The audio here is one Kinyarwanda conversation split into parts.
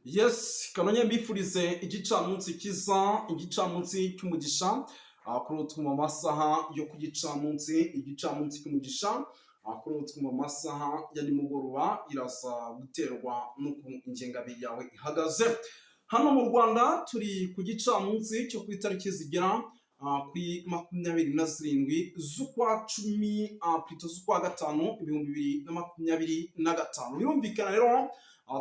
Yes, kanonye mbifurize igicamunsi kiza, igicamunsi cy'umugisha, kuri utwo mu masaha yo ku gicamunsi, igicamunsi cy'umugisha, kuri utwo mu masaha ya nimugoroba iraza guterwa n'uko ingengabihe yawe ihagaze. Hano mu Rwanda turi ku gicamunsi cyo ku itariki zigera kuri 27 z'ukwa cumi, z'ukwa gatanu 2025. Birumvikana rero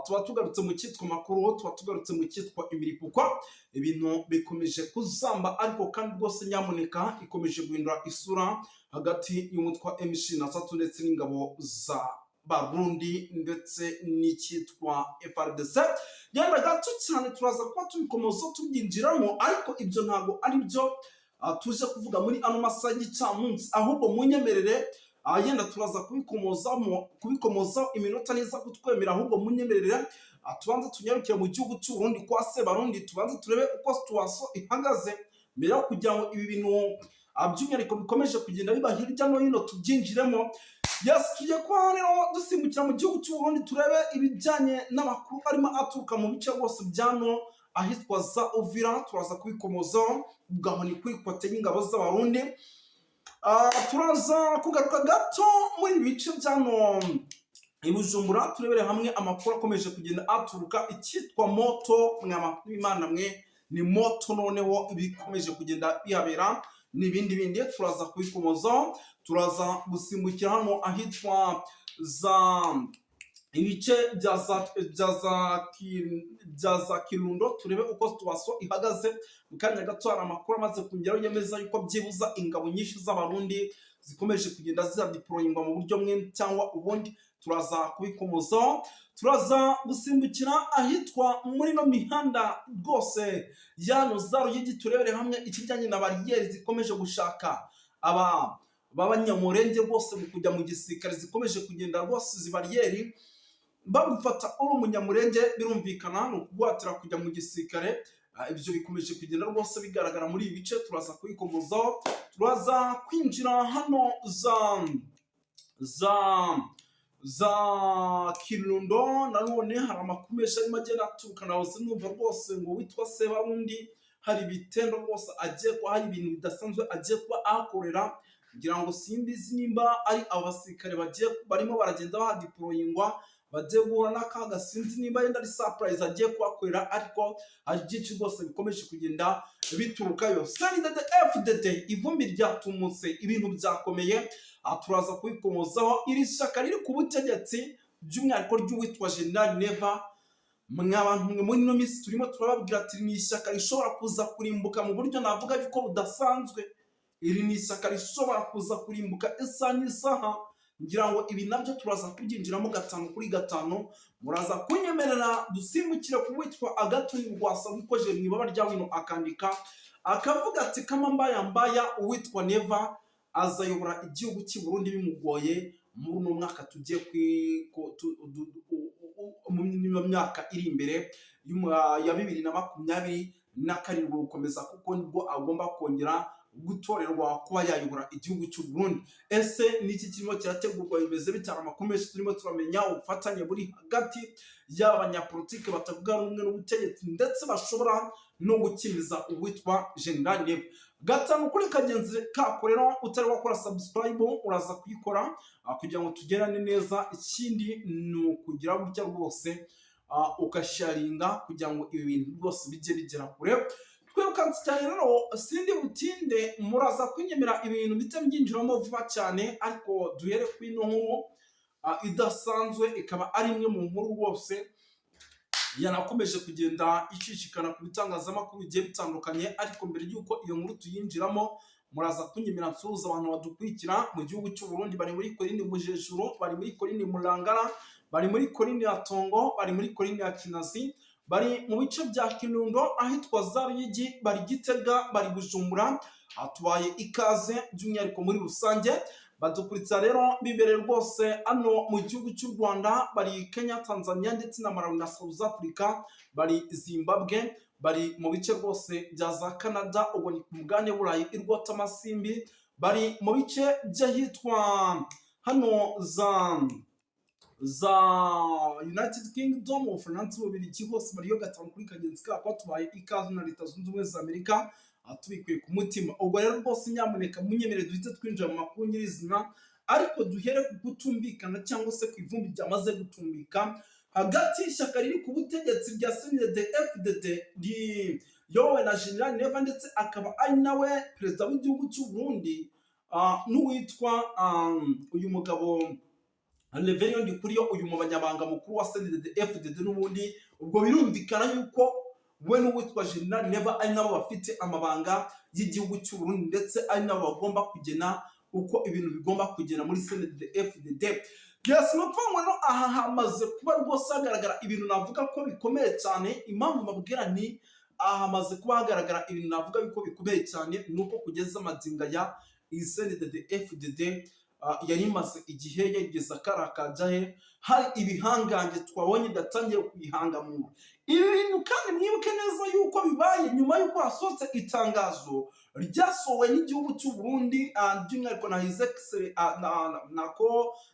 tuba tugarutse mu cyitwa makuru, tuba tugarutse mu cyitwa imiripukwa. Ibintu bikomeje kuzamba, ariko kandi rwose nyamuneka ikomeje guhindura isura hagati y'umutwe wa M23 ndetse n'ingabo za Barundi ndetse n'icyitwa FARDC. Yenda gato cyane turaza kuba tubikomoza tubyinjiramo, ariko ibyo ntabwo ari byo tuje kuvuga muri ano masaha y'igicamunsi, ahubwo munyemerere yenda turaza kubikomoza iminota neza kutwemera, ahubwo munyemerere tubanze tunyarukire mu gihugu cy'u Burundi kwa Sebarundi, tubanze turebe uko situation ihagaze mbere yo kugira ngo ibi bintu by'umwihariko bikomeje kugenda biba hirya no hino tubyinjiremo. Yes, tugiye kuba rero dusimbukira mu gihugu cy'u Burundi turebe ibijyanye n'amakuru arimo aturuka mu bice rwose byano ahitwa za Uvira. Turaza kubikomozaho ubwaho ni kuri kote y'ingabo z'Abarundi. Turaza kugaruka gato muri bice byano i Bujumbura turebere hamwe amakuru akomeje kugenda aturuka icyitwa moto. Mw'Imana mwe ni moto noneho ibikomeje kugenda bihabera n'ibindi turaza kubikomozaho. Turaza gusimbukira hano ahitwa za ibice bya za Kirundo turebe uko situation ihagaze. Mu kanya gato hari amakuru amaze kongeraho yemeza yuko byibuza ingabo nyinshi z'Abarundi zikomeje kugenda zideployingwa mu buryo mwe cyangwa ubundi. Turaza kubikomozaho. Turaza gusimbukira ahitwa muri no mihanda rwose yano za Ruyigi turebere hamwe ikijyanye na bariyeri zikomeje gushaka b'abanyamurenge rwose mu kujya mu gisirikare, zikomeje kugenda rwose izi bariyeri bagufata uri umunyamurenge birumvikana no kugwatira kujya mu gisirikare. Ibyo bikomeje kugenda rwose bigaragara muri ibi bice. Turaza kubikomozaho. Turaza kwinjira hano za Kirundo. Nanone hari amakuru menshi arimo agenda aturuka, nawe numva rwose ngo witwa Sebarundi hari ibitendo rwose agiye kuba, hari ibintu bidasanzwe agiye kuba ahakorera, ngira ngo simbizi nimba ari abasirikare barimo baragenda bahadeployingwa bagiye guhura n'akaga, sinzi nimba yenda ari surprise agiye kuhakorera, ariko hari byinshi rwose bikomeje kugenda biturukayo. CNDD FDD ivumbi ryatumutse, ibintu byakomeye. Turaza kubikomozaho. Iri shyaka riri ku butegetsi by'umwihariko ry'uwitwa General Neva, mwabantu muri no minsi turimo turababwira ati ni ishyaka rishobora kuza kurimbuka mu buryo navuga yuko budasanzwe. Iri ni ishyaka rishobora kuza kurimbuka isaha n'isaha, ngira ngo ibi nabyo turaza kubyinjiramo 5 kuri 5. Muraza kunyemerera dusimbukire ku witwa Agathon Rwasa wikoje mu ibaba rya wino akandika akavuga ati kama mbaya uwitwa Neva azayobora igihugu cy'u Burundi bimugoye muri uno mwaka tugiye mu myaka iri imbere ya 2027 gukomeza, kuko nibwo agomba kongera gutorerwa kuba yayobora igihugu cy'u Burundi. Ese niki kirimo kirategurwa bimeze bitara? Amakuru menshi turimo turamenya ubufatanye buri hagati y'abanyapolitike batavuga rumwe n'ubutegetsi ndetse bashobora no gukimiza uwitwa General Neva. 5 kuri kagenzi kako rero utari wakora subscribe uraza kuyikora kugira ngo tugerane neza. Ikindi ni ukugira gutya rwose ukasharinga kugira ngo ibi bintu rwose bijye bigera kure. Twirukanse cyane rero sindi butinde, muraza kwinyemera ibintu bite byinjiramo vuba cyane, ariko duhere ku ino nkuru idasanzwe, ikaba ari imwe mu nkuru rwose yanakomeje kugenda ishishikana ku bitangazamakuru bigiye bitandukanye. Ariko mbere y'uko iyo nkuru tuyinjiramo, muraza kunyemera nsuhuza abantu badukurikira mu gihugu cy'u Burundi, bari muri Korine Mujejuru, bari muri Korine Murangara, bari muri Korine ya Tongo, bari muri Korine ya Kinazi, bari mu bice bya Kirundo ahitwa za Ruyigi, bari Gitega, bari Bujumbura. Tubaye ikaze by'umwihariko muri rusange. Badukurikira rero bibere rwose ano mu gihugu cy'u Rwanda, bari Kenya, Tanzania ndetse na Malawi na South Africa, bari Zimbabwe, bari mu bice rwose bya za Canada, ubwo ni ku mugabane w'Uburayi irwota amasimbi, bari mu bice by'ahitwa hano za United Kingdom, Ubufaransa, Ububiligi hose bariyo gatanu kuri kagenzi kako tubaye ikaze na Leta Zunze Ubumwe za Amerika tubikuye ku mutima. Ubwo rero rwose nyamuneka munyemere duhite twinjira mu makuru nyirizina, ariko duhere ku kutumvikana cyangwa se ku ivumbi ryamaze gutumbika hagati y'ishyaka riri ku butegetsi rya CNDD-FDD yowe na General Neva ndetse akaba ari nawe perezida w'igihugu cy'u Burundi n'uwitwa uyu mugabo Reverien Ndikuriyo, uyu mubanyabanga mukuru wa CNDD-FDD n'ubundi. Ubwo birumvikana yuko we n'uwitwa General Neva ari nabo bafite amabanga y'igihugu cy'u Burundi ndetse ari nabo bagomba kugena uko ibintu bigomba kugena muri CNDD-FDD. Yes, no no aha hamaze kuba rwose hagaragara ibintu navuga ko bikomeye cyane. Impamvu mabwira ni aha hamaze kuba hagaragara ibintu navuga yuko bikomeye cyane nuko kugeza amazinga ya CNDD-FDD yari imaze igihe yegeza karakajahe hari ibihangange twabonye datangiye kubihangamura. Ibi bintu kandi mwibuke neza yuko bibaye nyuma yuko hasohotse itangazo ryasohowe n'igihugu cy'u Burundi by'umwihariko na His Excellency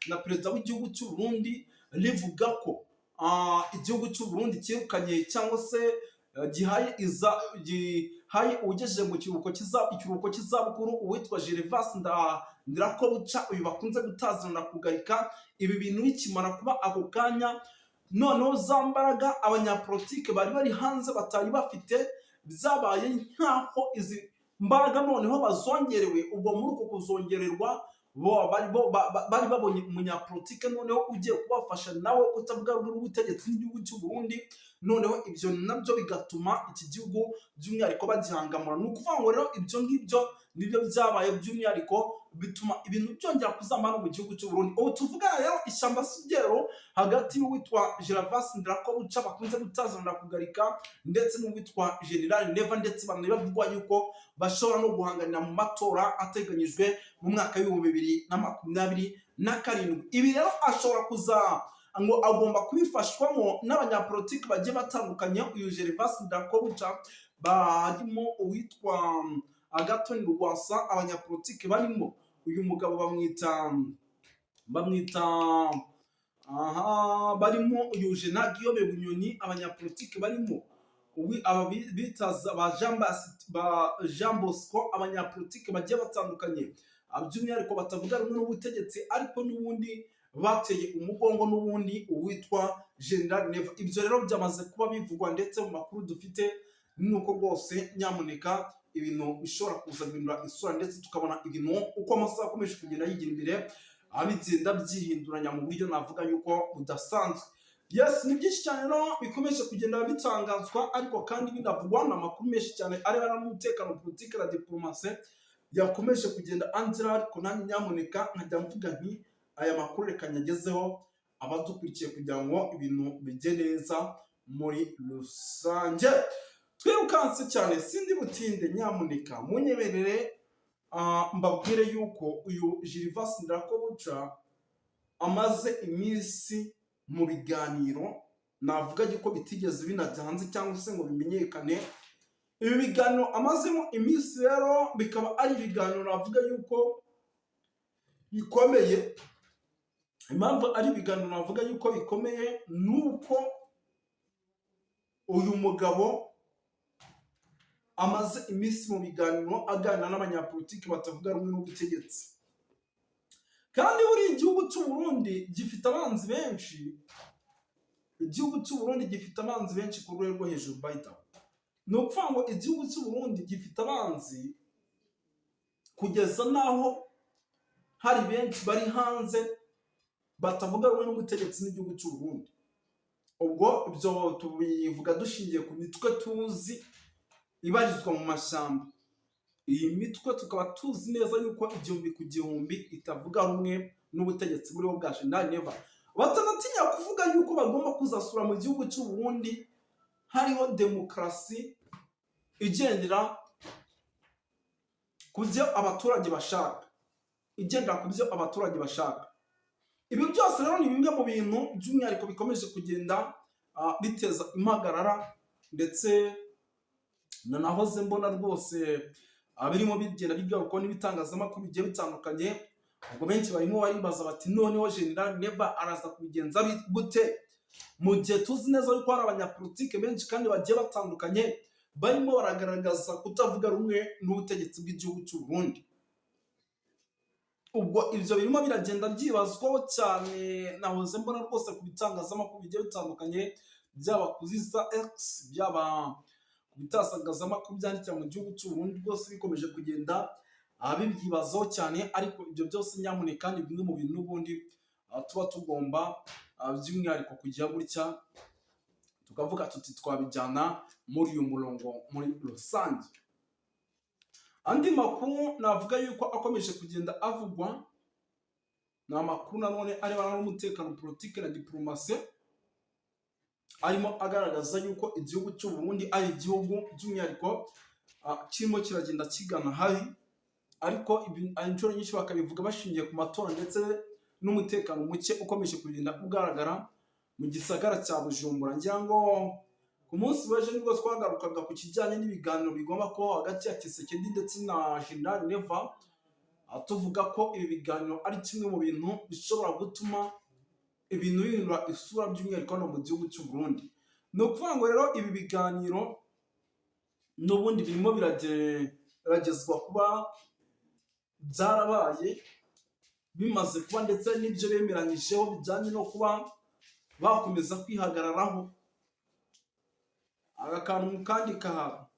na perezida w'igihugu cy'u Burundi rivuga ko igihugu cy'u Burundi kirukanye cyangwa se gihaye ugejeje mu kiruhuko cy'izabukuru uwitwa Gervas Ndirakobuca, uyu bakunze gutazana kugarika ibi bintu bikimara kuba ako kanya. Noneho za mbaraga abanyapolitike bari bari hanze batari bafite byabaye nkaho izi mbaraga noneho bazongerewe. Ubwo muri uko kuzongererwa bari babonye umunyapolitike noneho ugiye kubafasha nawe kutavuga rw'ubutegetsi n'igihugu cy'u Burundi. Noneho ibyo nabyo bigatuma iki gihugu by'umwihariko bagihangamura. Ni ukuvuga ngo rero ibyo ngibyo nibyo byabaye by'umwihariko bituma ibintu byongera kuzamana mu gihugu cy'u Burundi. Ubu tuvuga rero ishyamba sigero hagati y'uwitwa Gervas Ndirakobuca bakunze gutazana kugarika ndetse n'uwitwa General Neva, ndetse banabivugwa yuko bashobora no guhanganira mu matora ateganyijwe mu mwaka w'2027. Ibi rero ashobora kuza ngo agomba kubifashwamo n'abanyapolitiki bagiye batandukanye. Uyu Gervas Ndirakobuca barimo uwitwa Agathon Rwasa, abanyapolitiki barimo uyu mugabo barimo uyu Guillaume Bunyoni, abanyapolitiki barimo bitaza ba Jean Bosco, abanyapolitiki bagiye batandukanye by'umwihariko batavuga rumwe n'ubutegetsi ariko n'ubundi bateye umugongo n'ubundi uwitwa General Neva. Ibyo rero byamaze kuba bivugwa ndetse mu makuru dufite nuko rwose nyamuneka ibintu bishobora kuza guhindura isura ndetse tukabona ibintu uko amasaha akomeje kugenda yigira imbere abigenda byihinduranya mu buryo navuga yuko budasanzwe. Yes, ni byinshi cyane no bikomeje kugenda bitangazwa ariko kandi binavugwa n'amakuru menshi cyane arebana n'umutekano, politiki na diplomasi yakomeje kugenda anzira. Ariko nanjye nyamuneka nkajya mvuga nti aya makuru reka nyagezeho abadukurikiye kugira ngo ibintu bijye neza muri rusange. Twirukanse cyane sindi butinde, nyamuneka munyemerere mbabwire yuko uyu Gervas Ndirakobuca amaze iminsi mu biganiro navuga yuko bitigeze binajya hanze cyangwa se ngo bimenyekane. Ibi biganiro amazemo iminsi rero bikaba ari ibiganiro navuga yuko bikomeye. Impamvu ari ibiganiro navuga yuko bikomeye nuko uyu mugabo amaze iminsi mu biganiro aganira n'abanyapolitiki batavuga rumwe n'ubutegetsi. Kandi buri igihugu cy'u Burundi gifite abanzi benshi. Igihugu cy'u Burundi gifite abanzi benshi ku rwego rwo hejuru bayita. Ni ukuvuga ngo igihugu cy'u Burundi gifite abanzi kugeza naho hari benshi bari hanze batavuga rumwe n'ubutegetsi n'igihugu cy'u Burundi. Ubwo ibyo tubivuga dushingiye ku mitwe tuzi ibarizwa mu mashyamba. Iyi mitwe tukaba tuzi neza yuko igihumbi ku gihumbi itavuga rumwe n'ubutegetsi buriho bwa General Neva. Batanatinya kuvuga yuko bagomba kuzasura mu gihugu cy'u Burundi hariho demokarasi igendera ku byo abaturage bashaka. Ibi byose rero ni bimwe mu bintu by'umwihariko bikomeje kugenda biteza impagarara ndetse nahoze mbona rwose birimo bigenda bigaruka n'ibitangazamakuru bigiye bitandukanye ubwo benshi barimo baribaza bati noneho General Neva araza kubigenza gute mu gihe tuzi neza yuko hari abanyapolitike benshi kandi bagiye batandukanye barimo baragaragaza kutavuga rumwe n'ubutegetsi bw'igihugu cy'u Burundi. Ubwo ibyo birimo biragenda byibazwaho cyane, nahoze mbona rwose ku bitangazamakuru bigiye bitandukanye, byaba kuri za X, byaba ku bitangazamakuru byandikira mu gihugu cy'u Burundi, rwose bikomeje kugenda bibyibazaho cyane. Ariko ibyo byose nyamuneka kandi bimwe mu bintu n'ubundi tuba tugomba by'umwihariko kujya gutya tukavuga tuti twabijyana muri uyu murongo muri rusange. Andi makuru navuga yuko akomeje kugenda avugwa ni amakuru nanone arebana n'umutekano, politike na diplomasi, arimo agaragaza yuko igihugu cy'u Burundi ari igihugu by'umwihariko kirimo kiragenda kigana habi, ariko inshuro nyinshi bakabivuga bashingiye ku matora ndetse n'umutekano muke ukomeje kugenda ugaragara mu gisagara cya Bujumbura. Ngira ngo ku munsi w'ejo nibwo twagarukaga ku kijyanye n'ibiganiro bigomba kubaho hagati ya Tshisekedi ndetse na General Neva, tuvuga ko ibi biganiro ari kimwe mu bintu bishobora gutuma ibintu bihindura isura by'umwihariko hano mu gihugu cy'u Burundi. Ni ukuvuga ngo rero ibi biganiro n'ubundi birimo birageragezwa kuba byarabaye, bimaze kuba, ndetse n'ibyo bemeranyijeho bijyanye no kuba bakomeza kwihagararaho. Aka kantu mu kandi kahaba,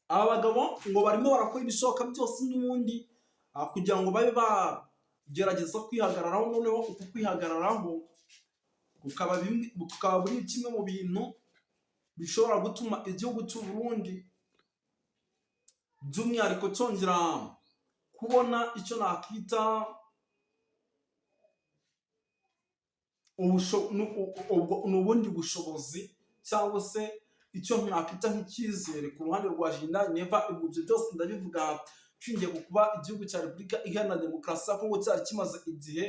aba bagabo ngo barimo barakora ibishoboka byose n'ubundi kugira ngo babe bagerageza kwihagararaho. Noneho uku kwihagararaho kukaba buri kimwe mu bintu bishobora gutuma igihugu cy'u Burundi by'umwihariko cyongera kubona icyo nakita ubundi bushobozi, cyangwa se icyo nakita nk'icyizere ku ruhande rwa General Neva. Ibyo byose ndabivuga nshingiye ku kuba igihugu cya Repubulika Iharanira Demokarasi ya Kongo cyari kimaze igihe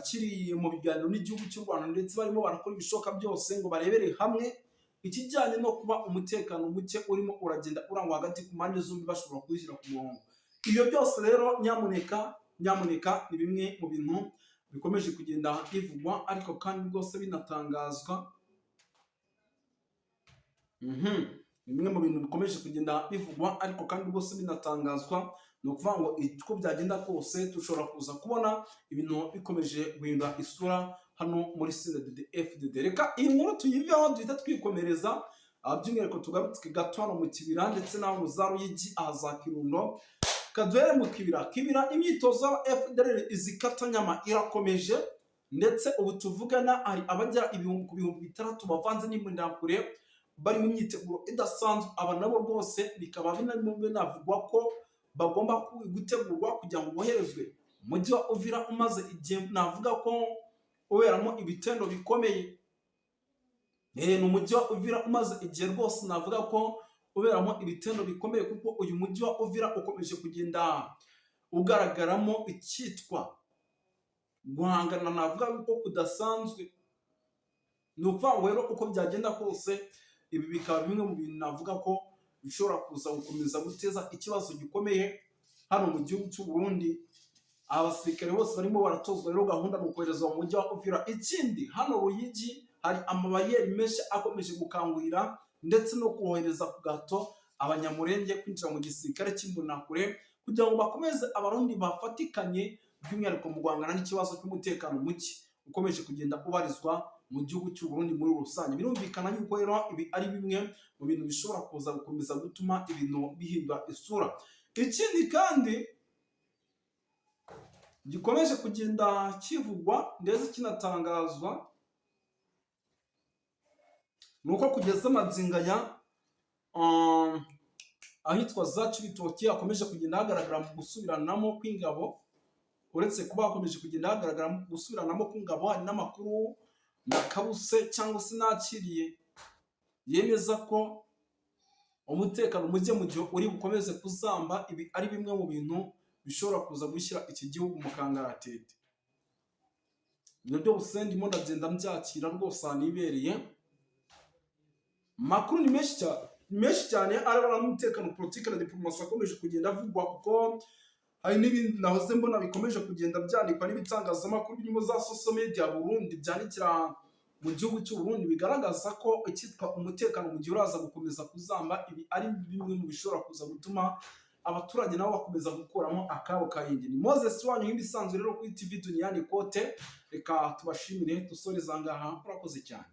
kiri mu biganiro n'igihugu cy'u Rwanda, ndetse barimo barakora ibishoboka byose ngo barebere hamwe ikijyanye no kuba umutekano muke urimo uragenda urangwa hagati ku mpande zombi bashobora kuwushyira ku murongo. Ibyo byose rero nyamuneka ni bimwe mu bintu bikomeje kugenda bivugwa, ariko kandi rwose binatangazwa. Bimwe mu bintu bikomeje kugenda bivugwa ariko kandi rwose binatangazwa. Ni ukuvuga ngo uko byagenda kose dushobora kuza kubona ibintu bikomeje guhindura isura hano muri CNDD-FDD. Reka iyi nkuru tuyiveho duhita twikomereza, by'umwihariko tugaruke gato hano mu kibira ndetse n'aho mu za Ruyigi, aha za Kirundo. Kaduhere mu kibira, imyitozo ya FDLR izikatanyama irakomeje, ndetse ubu tuvugana hari abajya ku bihumbi 6 bavanze n'imbundakure bari mu myiteguro idasanzwe. Aba nabo rwose bikaba binavugwa ko bagomba gutegurwa kugira ngo boherezwe umujyi wa Uvira umaze igihe navuga ko uberamo ibitendo bikomeye. Ni umujyi wa Uvira umaze igihe rwose navuga ko uberamo ibitendo bikomeye, kuko uyu mujyi wa Uvira ukomeje kugenda ugaragaramo icyitwa guhangana navuga ko kudasanzwe. Ni ukuvuga ngo rero uko byagenda kose ibi bikaba bimwe mu bintu navuga ko bishobora kuza gukomeza guteza ikibazo gikomeye hano mu gihugu cy'u Burundi. Abasirikare bose barimo baratozwa rero gahunda mu koherezwa mu mujyi wa Uvira. Ikindi hano Ruyigi hari amabariyeri menshi akomeje gukangurira ndetse no kohereza ku gato abanyamurenge kwinjira mu gisirikare cy'imbonakure, kugira ngo bakomeze abarundi bafatikanye by'umwihariko mu guhangana n'ikibazo cy'umutekano muke ukomeje kugenda ubarizwa mu gihugu cy'u Burundi muri rusange. Birumvikana yuko rero ibi ari bimwe mu bintu bishobora kuza gukomeza gutuma ibintu bihindura isura. Ikindi kandi gikomeje kugenda kivugwa ndetse kinatangazwa nuko kugeza amadzinganya ahitwa za Cibitoke akomeje kugenda hagaragara mu gusubiranamo kw'ingabo. Uretse kuba hakomeje kugenda hagaragara mu gusubiranamo kw'ingabo, hari n'amakuru nakabuse cyangwa se nakiriye yemeza ko umutekano muke mu gihe uri bukomeze kuzamba. Ibi ari bimwe mu bintu bishobora kuza gushyira iki gihugu mu kangaratete. Ibyo byose ndimo ndagenda mbyakira rwose nibereye. Makuru ni menshi cyane arebana n'umutekano, politike na diplomasi akomeje kugenda avugwa, kuko hari n'ibindi nahoze mbona bikomeje kugenda byandikwa n'ibitangazamakuru birimo za social media Burundi byandikira mu gihugu cy'u Burundi bigaragaza ko icyitwa umutekano mu gihe uraza gukomeza kuzamba, ibi ari bimwe mu bishobora kuza gutuma abaturage nabo bakomeza gukuramo akabo karenge. Ni Moses wanyu nk'ibisanzwe rero kuri TV Duniani Kote, reka tubashimire dusoreza ngaha, murakoze cyane.